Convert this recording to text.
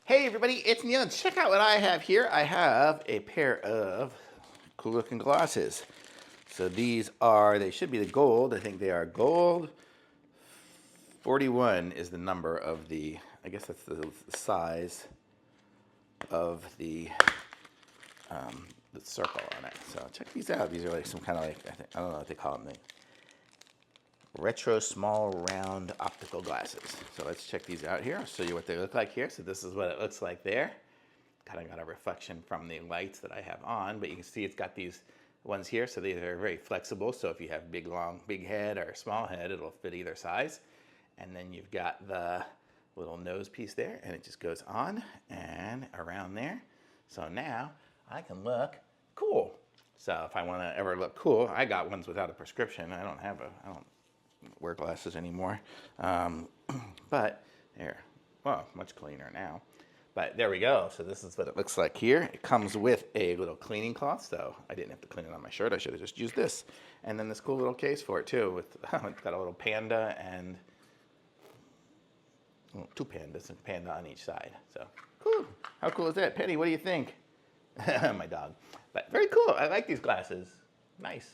Hey everybody, it's Neil. Check out what I have here. I have a pair of cool looking glasses. So these are, they should be the gold. I think they are gold. 41 is the number of the, I guess that's the size of the circle on it. So check these out. These are like some kind of like, I don't know what they call them. Retro small round optical glasses. So let's check these out here. I'll show you what they look like here. So this is what it looks like there. Kind of got a reflection from the lights that I have on, but you can see it's got these ones here. So these are very flexible. So if you have big head or small head, it'll fit either size. And then you've got the little nose piece there, and it just goes on and around there. So now I can look cool. So if I want to ever look cool, I got ones without a prescription. I don't wear glasses anymore. But there, well, much cleaner now. But there we go. So this is what it looks like here. It comes with a little cleaning cloth, so I didn't have to clean it on my shirt. I should have just used this. And then this cool little case for it too. With it's got a little panda and two pandas, and panda on each side. So cool. How cool is that, Penny? What do you think? My dog. But very cool. I like these glasses. Nice.